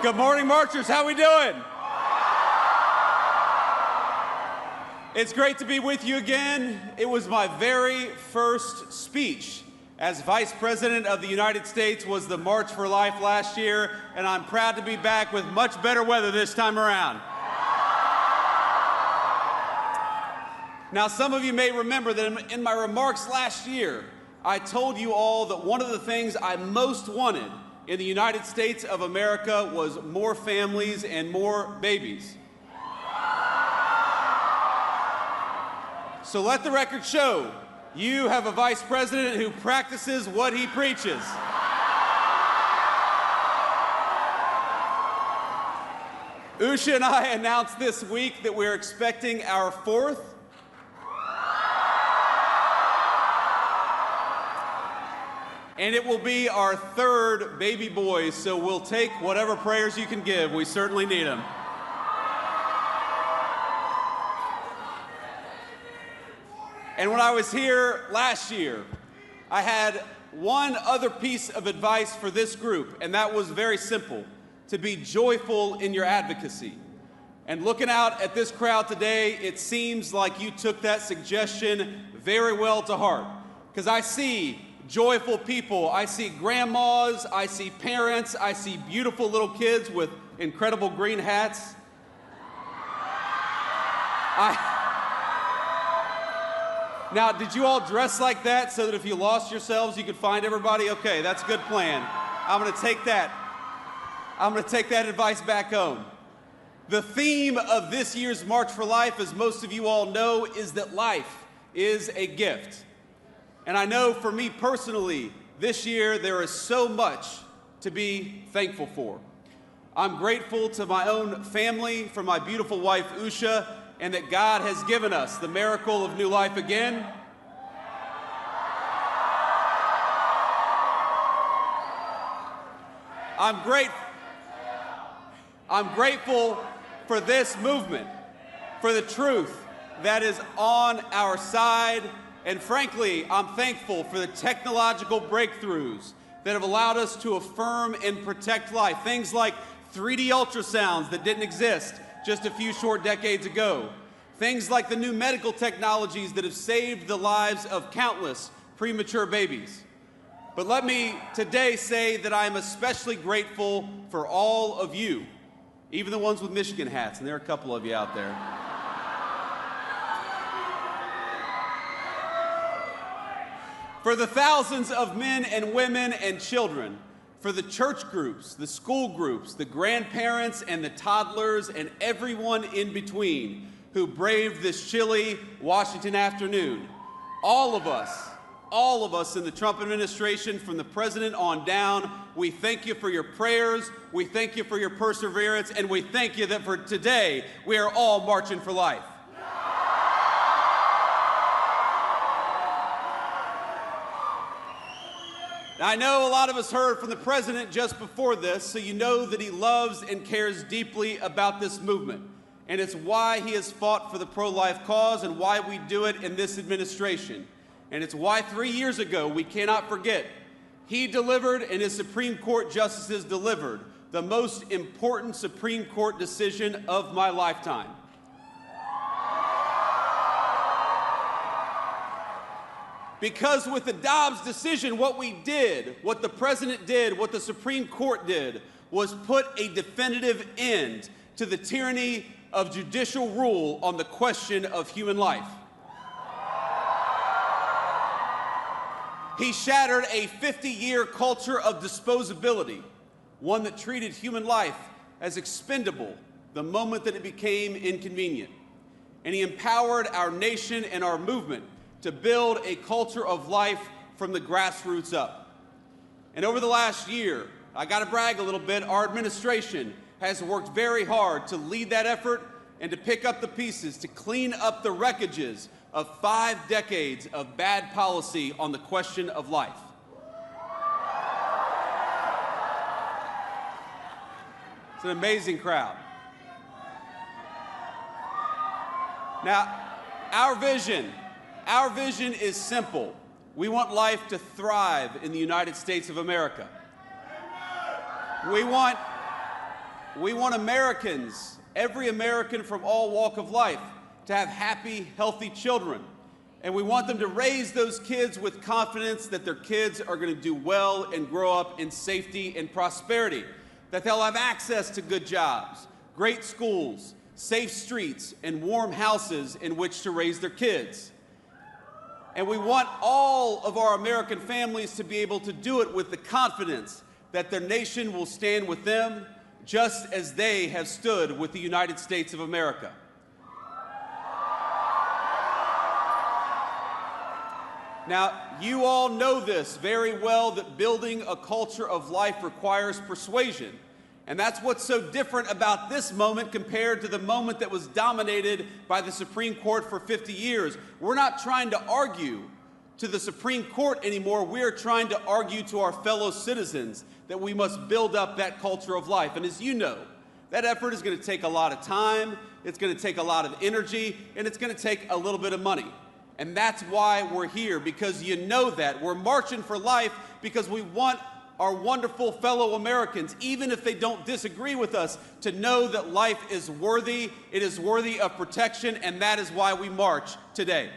Good morning, marchers. How we doing? It's great to be with you again. It was my very first speech as Vice President of the United States was the March for Life last year, and I'm proud to be back with much better weather this time around. Now, some of you may remember that in my remarks last year, I told you all that one of the things I most wanted in the United States of America was more families and more babies. So let the record show, you have a vice president who practices what he preaches. Usha and I announced this week that we're expecting our fourth and it will be our third baby boy, so we'll take whatever prayers you can give. We certainly need them. And when I was here last year, I had one other piece of advice for this group, and that was very simple: to be joyful in your advocacy. And looking out at this crowd today, it seems like you took that suggestion very well to heart, because I see joyful people. I see grandmas, I see parents, I see beautiful little kids with incredible green hats. Now, did you all dress like that so that if you lost yourselves, you could find everybody? Okay, that's a good plan. I'm gonna take that advice back home. The theme of this year's March for Life, as most of you all know, is that life is a gift. And I know for me personally, this year there is so much to be thankful for. I'm grateful to my own family, for my beautiful wife Usha, and that God has given us the miracle of new life again. I'm grateful for this movement, for the truth that is on our side. And frankly, I'm thankful for the technological breakthroughs that have allowed us to affirm and protect life. Things like 3D ultrasounds that didn't exist just a few short decades ago. Things like the new medical technologies that have saved the lives of countless premature babies. But let me today say that I'm especially grateful for all of you, even the ones with Michigan hats, and there are a couple of you out there. For the thousands of men and women and children, for the church groups, the school groups, the grandparents and the toddlers and everyone in between who braved this chilly Washington afternoon. All of us in the Trump administration, from the president on down, we thank you for your prayers, we thank you for your perseverance, and we thank you that for today, we are all marching for life. I know a lot of us heard from the president just before this, so you know that he loves and cares deeply about this movement. And it's why he has fought for the pro-life cause and why we do it in this administration. And it's why 3 years ago, we cannot forget, he delivered and his Supreme Court justices delivered the most important Supreme Court decision of my lifetime. Because with the Dobbs decision, what we did, what the president did, what the Supreme Court did, was put a definitive end to the tyranny of judicial rule on the question of human life. He shattered a 50-year culture of disposability, one that treated human life as expendable the moment that it became inconvenient. And he empowered our nation and our movement to build a culture of life from the grassroots up. And over the last year, I gotta brag a little bit, our administration has worked very hard to lead that effort and to pick up the pieces, to clean up the wreckages of 5 decades of bad policy on the question of life. It's an amazing crowd. Now, our vision is simple. We want life to thrive in the United States of America. We want We want Americans, every American from all walk of life, to have happy, healthy children. And we want them to raise those kids with confidence that their kids are going to do well and grow up in safety and prosperity, that they'll have access to good jobs, great schools, safe streets, and warm houses in which to raise their kids. And we want all of our American families to be able to do it with the confidence that their nation will stand with them just as they have stood with the United States of America. Now, you all know this very well, that building a culture of life requires persuasion. And that's what's so different about this moment compared to the moment that was dominated by the Supreme Court for 50 years. We're not trying to argue to the Supreme Court anymore. We're trying to argue to our fellow citizens that we must build up that culture of life. And as you know, that effort is going to take a lot of time, it's going to take a lot of energy, and it's going to take a little bit of money. And that's why we're here, because you know that. We're marching for life because we want our wonderful fellow Americans, even if they don't disagree with us, to know that life is worthy, it is worthy of protection, and that is why we march today.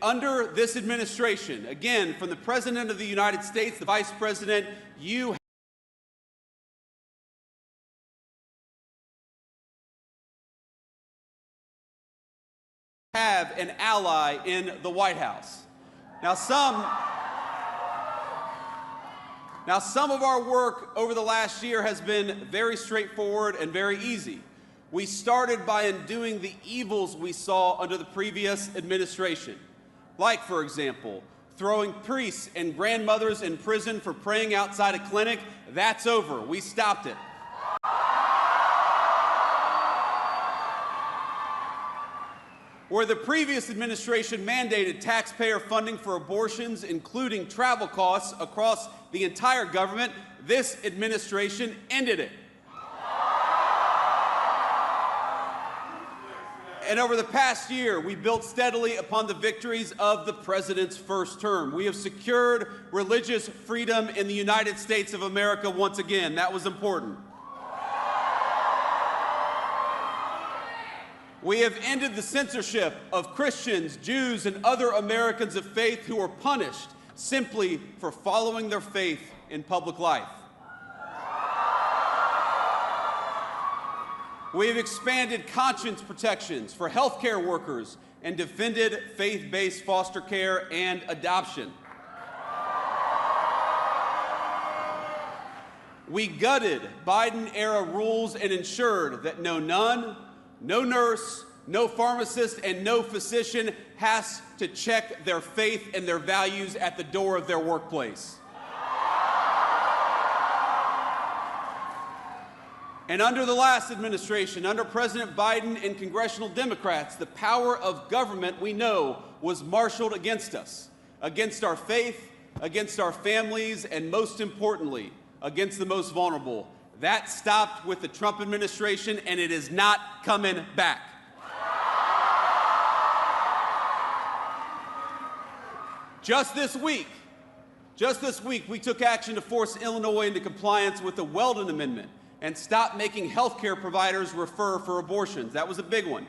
Under this administration, again, from the President of the United States, the Vice President, you have an ally in the White House. Now some of our work over the last year has been very straightforward and very easy. We started by undoing the evils we saw under the previous administration, like, for example, throwing priests and grandmothers in prison for praying outside a clinic. That's over. We stopped it. Where the previous administration mandated taxpayer funding for abortions, including travel costs across the entire government, this administration ended it. And over the past year, we built steadily upon the victories of the president's first term. We have secured religious freedom in the United States of America once again. That was important. We have ended the censorship of Christians, Jews, and other Americans of faith who are punished simply for following their faith in public life. We have expanded conscience protections for healthcare workers and defended faith-based foster care and adoption. We gutted Biden-era rules and ensured that no nun, no nurse, no pharmacist, and no physician has to check their faith and their values at the door of their workplace. And under the last administration, under President Biden and congressional Democrats, the power of government, we know, was marshaled against us, against our faith, against our families, and most importantly, against the most vulnerable. That stopped with the Trump administration, and it is not coming back. Just this week, we took action to force Illinois into compliance with the Weldon Amendment and stop making healthcare providers refer for abortions. That was a big one.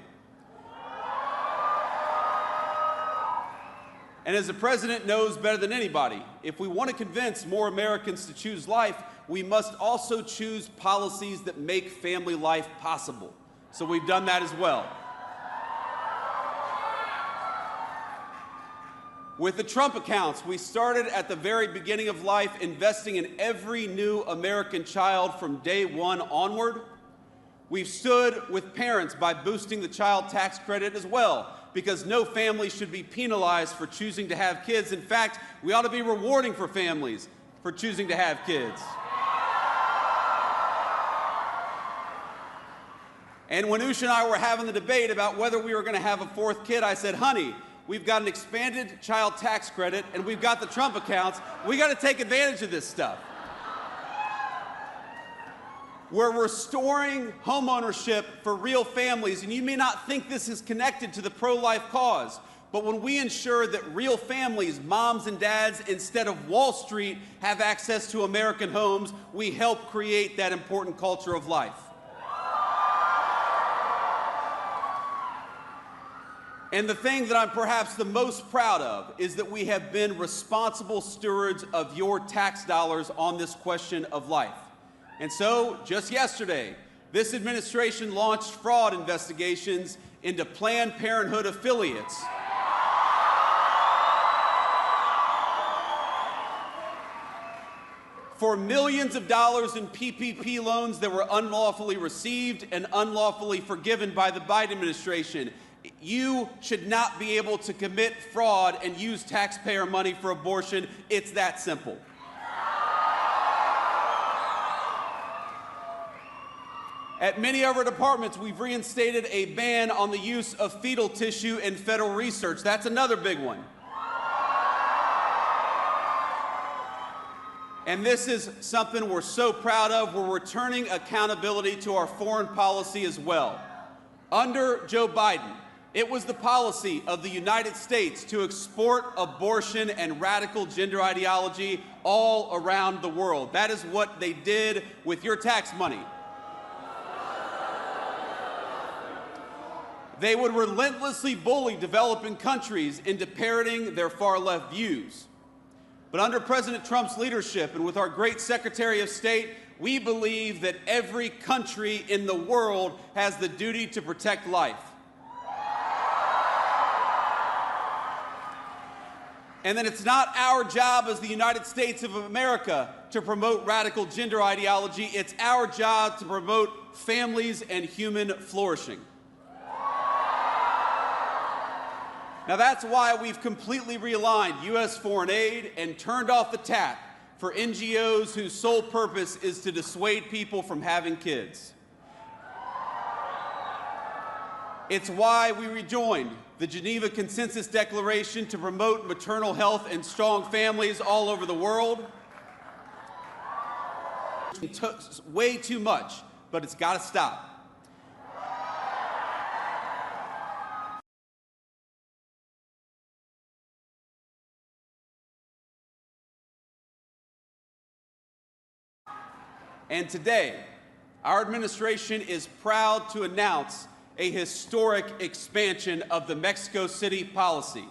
And as the president knows better than anybody, if we want to convince more Americans to choose life, we must also choose policies that make family life possible. So we've done that as well. With the Trump accounts, we started at the very beginning of life, investing in every new American child from day one onward. We've stood with parents by boosting the child tax credit as well, because no family should be penalized for choosing to have kids. In fact, we ought to be rewarding for families for choosing to have kids. And when Usha and I were having the debate about whether we were going to have a fourth kid, I said, honey, we've got an expanded child tax credit and we've got the Trump accounts. We got to take advantage of this stuff. We're restoring homeownership for real families, and you may not think this is connected to the pro-life cause, But when we ensure that real families, moms and dads, instead of Wall Street, have access to American homes, we help create that important culture of life. And the thing that I'm perhaps the most proud of is that we have been responsible stewards of your tax dollars on this question of life. And so, just yesterday, this administration launched fraud investigations into Planned Parenthood affiliates. For millions of dollars in PPP loans that were unlawfully received and unlawfully forgiven by the Biden administration. You should not be able to commit fraud and use taxpayer money for abortion. It's that simple. At many of our departments, we've reinstated a ban on the use of fetal tissue in federal research. That's another big one. And this is something we're so proud of. We're returning accountability to our foreign policy as well. Under Joe Biden, it was the policy of the United States to export abortion and radical gender ideology all around the world. That is what they did with your tax money. They would relentlessly bully developing countries into parroting their far-left views. But under President Trump's leadership and with our great Secretary of State, we believe that every country in the world has the duty to protect life. And that it's not our job as the United States of America to promote radical gender ideology. It's our job to promote families and human flourishing. Now that's why we've completely realigned U.S. foreign aid and turned off the tap for NGOs whose sole purpose is to dissuade people from having kids. It's why we rejoined the Geneva Consensus Declaration to promote maternal health and strong families all over the world. It's way too much, but it's got to stop. And today, our administration is proud to announce a historic expansion of the Mexico City policy.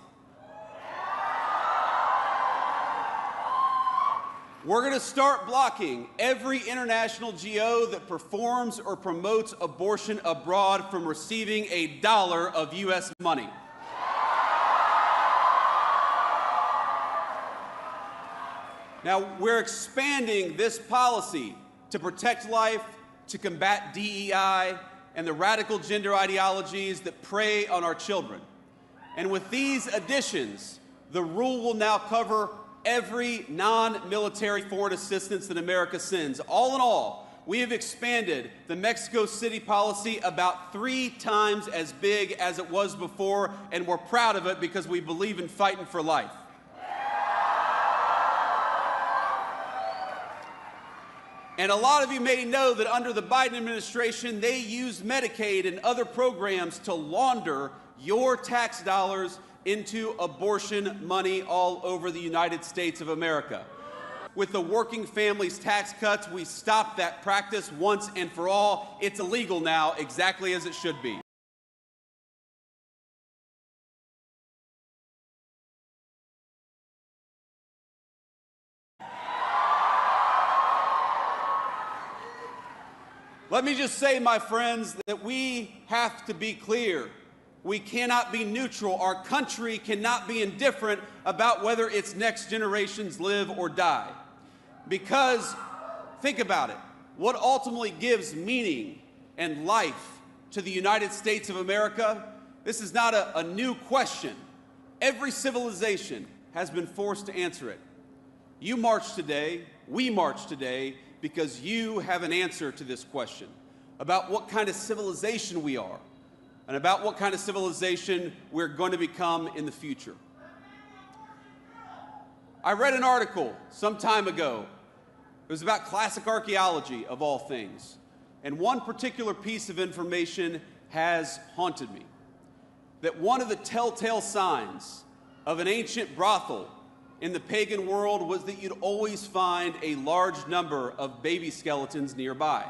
We're going to start blocking every international GO that performs or promotes abortion abroad from receiving $1 of U.S. money. Now, we're expanding this policy to protect life, to combat DEI, and the radical gender ideologies that prey on our children. And with these additions, the rule will now cover every non-military foreign assistance that America sends. All in all, we have expanded the Mexico City policy about 3 times as big as it was before, and we're proud of it because we believe in fighting for life. And a lot of you may know that under the Biden administration, they use Medicaid and other programs to launder your tax dollars into abortion money all over the United States of America. With the Working Families Tax Cuts, we stopped that practice once and for all. It's illegal now, exactly as it should be. Let me just say, my friends, that we have to be clear. We cannot be neutral. Our country cannot be indifferent about whether its next generations live or die. Because, think about it, what ultimately gives meaning and life to the United States of America, this is not a new question. Every civilization has been forced to answer it. You march today, we march today, because you have an answer to this question about what kind of civilization we are and about what kind of civilization we're going to become in the future. I read an article some time ago. It was about classic archaeology, of all things. And one particular piece of information has haunted me. that one of the telltale signs of an ancient brothel in the pagan world was that you'd always find a large number of baby skeletons nearby.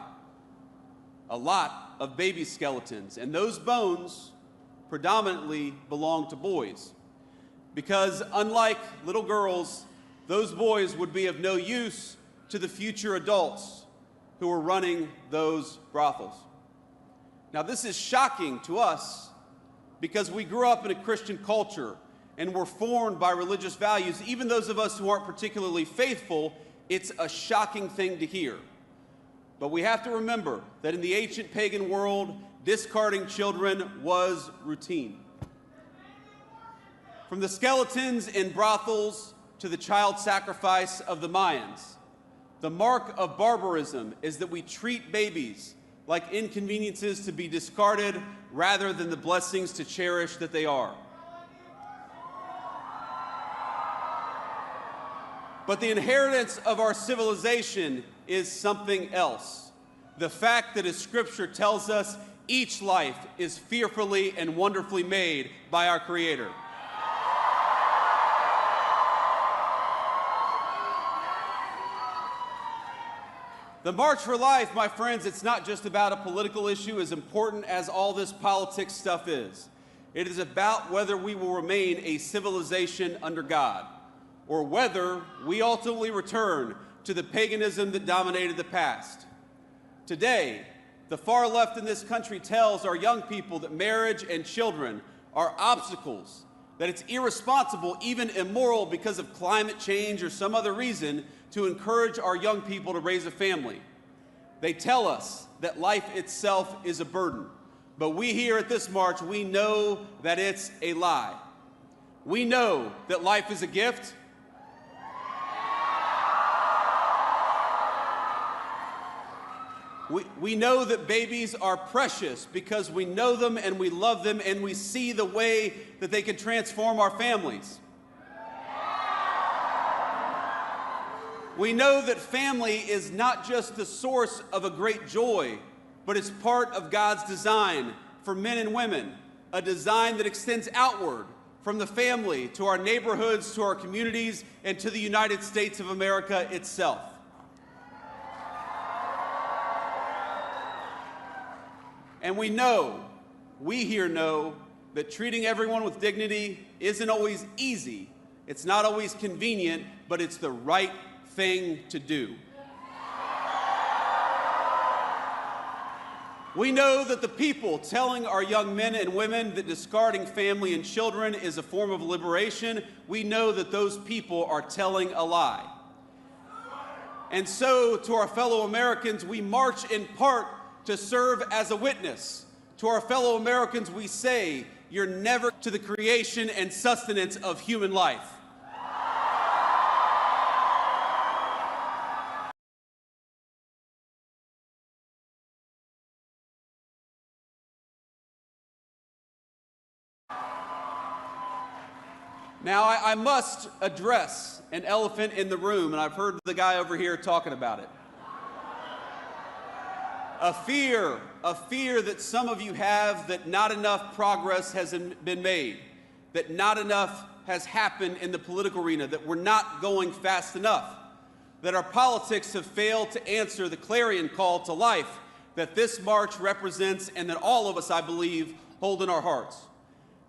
A lot of baby skeletons, and those bones predominantly belonged to boys, because unlike little girls, those boys would be of no use to the future adults who were running those brothels. Now, this is shocking to us because we grew up in a Christian culture and were formed by religious values. Even those of us who aren't particularly faithful, it's a shocking thing to hear. But we have to remember that in the ancient pagan world, discarding children was routine. From the skeletons in brothels to the child sacrifice of the Mayans, the mark of barbarism is that we treat babies like inconveniences to be discarded rather than the blessings to cherish that they are. But the inheritance of our civilization is something else. The fact that, as Scripture tells us, each life is fearfully and wonderfully made by our Creator. The March for Life, my friends, it's not just about a political issue as important as all this politics stuff is. It is about whether we will remain a civilization under God, or whether we ultimately return to the paganism that dominated the past. Today, the far left in this country tells our young people that marriage and children are obstacles, that it's irresponsible, even immoral because of climate change or some other reason, to encourage our young people to raise a family. They tell us that life itself is a burden, but we here at this march, we know that it's a lie. We know that life is a gift. We know that babies are precious because we know them and we love them and we see the way that they can transform our families. We know that family is not just the source of a great joy, but it's part of God's design for men and women, a design that extends outward from the family to our neighborhoods, to our communities, and to the United States of America itself. And we here know, that treating everyone with dignity isn't always easy. It's not always convenient, but it's the right thing to do. We know that the people telling our young men and women that discarding family and children is a form of liberation, we know that those people are telling a lie. And so, to our fellow Americans, we march in part to serve as a witness. To our fellow Americans, we say, you're never to the creation and sustenance of human life. Now, I must address an elephant in the room, and I've heard the guy over here talking about it. A fear that some of you have that not enough progress has been made, that not enough has happened in the political arena, that we're not going fast enough, that our politics have failed to answer the clarion call to life that this march represents and that all of us, I believe, hold in our hearts.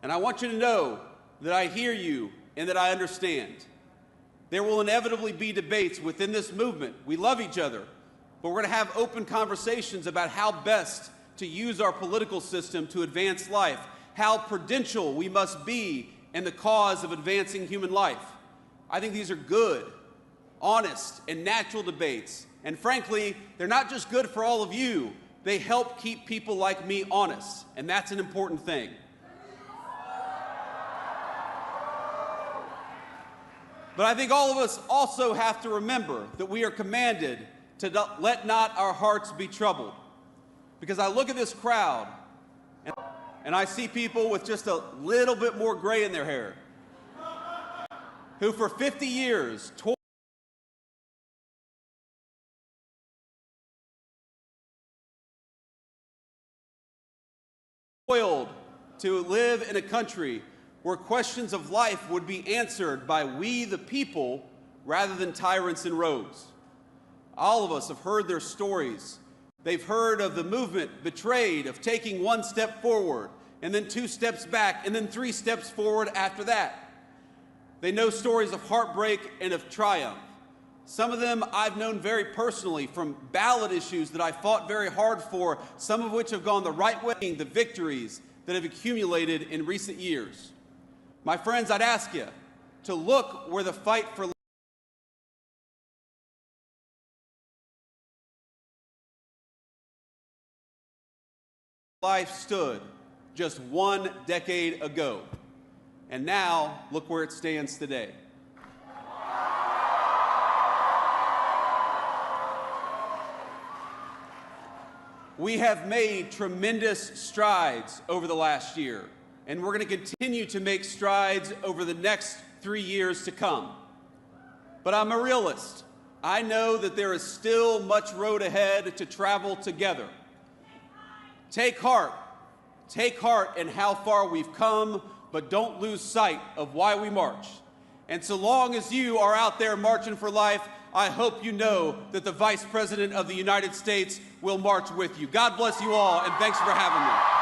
And I want you to know that I hear you and that I understand. There will inevitably be debates within this movement. We love each other. But we're going to have open conversations about how best to use our political system to advance life, how prudential we must be in the cause of advancing human life. I think these are good, honest, and natural debates. And frankly, they're not just good for all of you, they help keep people like me honest, and that's an important thing. But I think all of us also have to remember that we are commanded to let not our hearts be troubled. Because I look at this crowd, and I see people with just a little bit more gray in their hair, who for 50 years toiled to live in a country where questions of life would be answered by we the people rather than tyrants in robes. All of us have heard their stories. They've heard of the movement betrayed, of taking one step forward, and then 2 steps back, and then 3 steps forward after that. They know stories of heartbreak and of triumph. Some of them I've known very personally, from ballot issues that I fought very hard for, some of which have gone the right way, the victories that have accumulated in recent years. My friends, I'd ask you to look where the fight for life stood just 1 decade ago. And now, look where it stands today. We have made tremendous strides over the last year, and we're going to continue to make strides over the next 3 years to come. But I'm a realist. I know that there is still much road ahead to travel together. Take heart in how far we've come, but don't lose sight of why we march. And so long as you are out there marching for life, I hope you know that the Vice President of the United States will march with you. God bless you all, and thanks for having me.